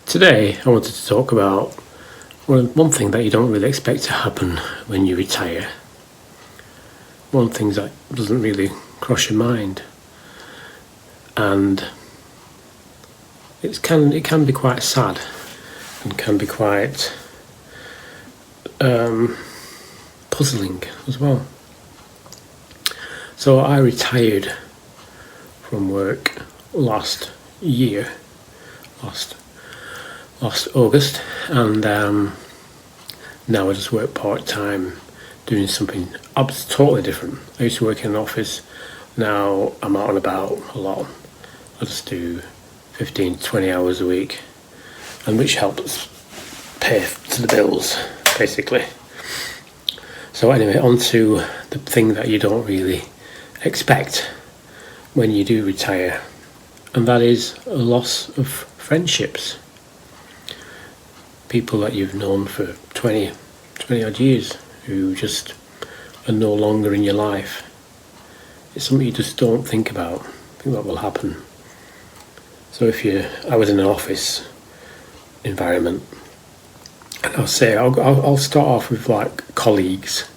Today, I wanted to talk about one thing that you don't really expect to happen when you retire. One thing that doesn't really cross your mind, and it can be quite sad, and can be quite puzzling as well. So I retired from work last August, and now I just work part-time doing something totally different. I used to work in an office. Now I'm out and about a lot. I just do 15 to 20 hours a week, and which helps pay to the bills, basically. So anyway, on to the thing that you don't really expect when you do retire, and that is a loss of friendships. People that you've known for 20 odd years who just are no longer in your life. It's something you just don't think about. I think that will happen. So I was in an office environment, and I'll start off with like colleagues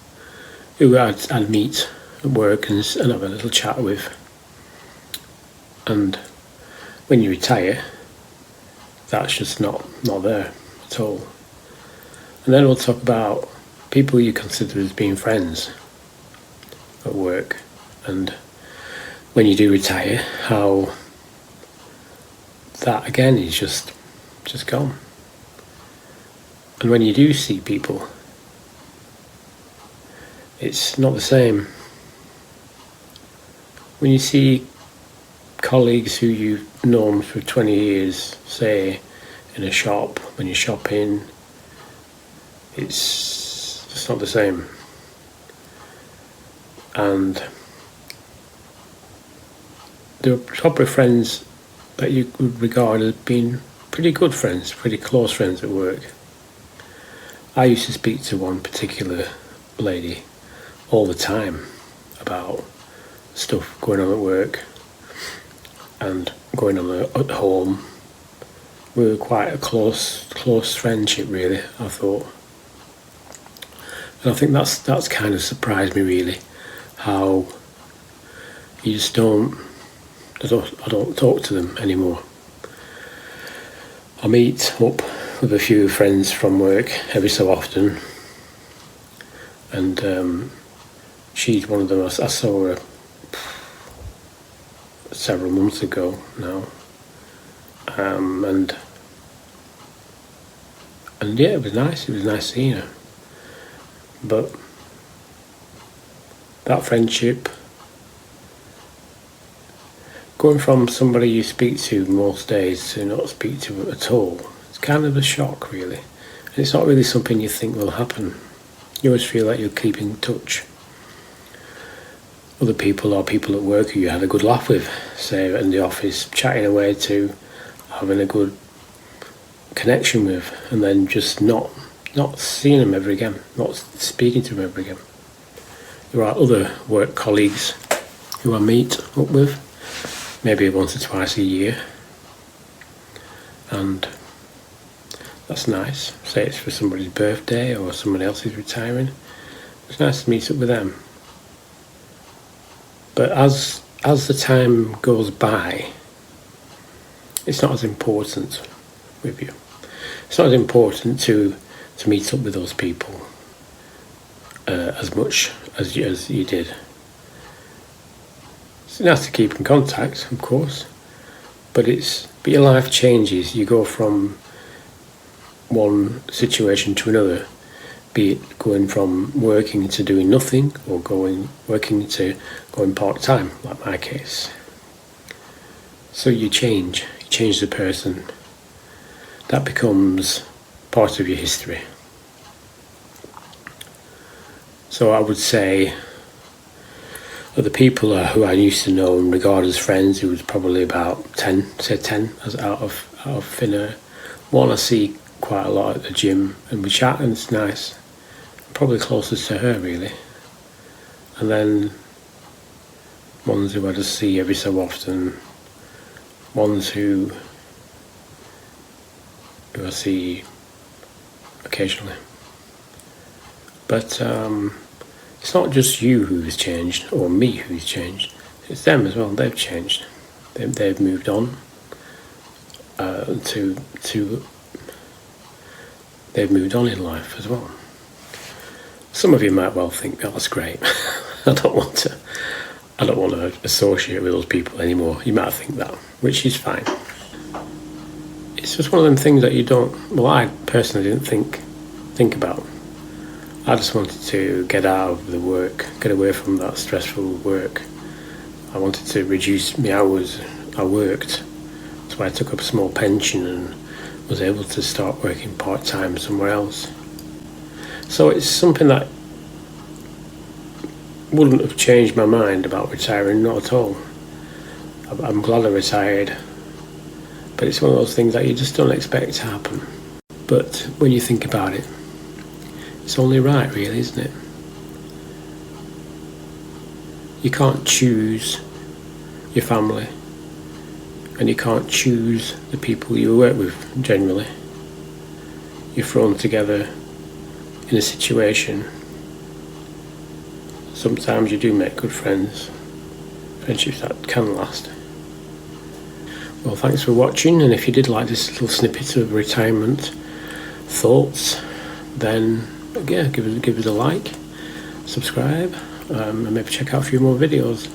who I'd meet at work and have a little chat with. And when you retire, that's just not there at all. And then we'll talk about people you consider as being friends at work, and when you do retire, how that again is just gone. And when you do see people, it's not the same. When you see colleagues who you've known for 20 years, say in a shop, when you're shopping, it's just not the same. And there are probably friends that you would regard as being pretty good friends, pretty close friends at work. I used to speak to one particular lady all the time about stuff going on at work and going on at home. We were quite a close friendship, really, I thought. And I think that's kind of surprised me, really, how you just I don't talk to them anymore. I meet up with a few friends from work every so often, and she's one of them. I saw her several months ago now, and yeah, it was nice. It was nice seeing her, but that friendship, going from somebody you speak to most days to not speak to at all, it's kind of a shock, really. And it's not really something you think will happen. You always feel like you're keeping in touch. Other people are people at work who you had a good laugh with, say in the office, chatting away to, having a good connection with, and then just not seeing them ever again, not speaking to them ever again. There are other work colleagues who I meet up with, maybe once or twice a year, and that's nice. Say it's for somebody's birthday or someone else is retiring. It's nice to meet up with them. But as the time goes by, it's not as important with you. It's not as important to meet up with those people as much as you did. It's nice to keep in contact, of course, but your life changes. You go from one situation to another, be it going from working to doing nothing, or working to going part-time, like my case. So you change the person. That becomes part of your history. So I would say that the people who I used to know and regard as friends, who was probably about 10 as out of thin air. One I see quite a lot at the gym, and we chat, and it's nice. Probably closest to her, really. And then ones who I just see every so often, ones who who I see occasionally. But it's not just you who's changed, or me who's changed. It's them as well. They've changed. They've moved on they've moved on in life as well. Some of you might well think, oh, that's great. I don't want to associate with those people anymore. You might think that, which is fine. It's just one of them things that you don't. Well, I personally didn't think about. I just wanted to get out of the work, get away from that stressful work. I wanted to reduce my hours I worked, so I took up a small pension and was able to start working part-time somewhere else. So it's something that wouldn't have changed my mind about retiring, not at all. I'm glad I retired, but it's one of those things that you just don't expect to happen. But when you think about it, it's only right, really, isn't it? You can't choose your family, and you can't choose the people you work with generally. You're thrown together in a situation. Sometimes you do make good friendships that can last. Well, thanks for watching, and if you did like this little snippet of retirement thoughts, then yeah, give us a like, subscribe, and maybe check out a few more videos,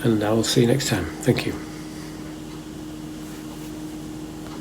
and I will see you next time. Thank you.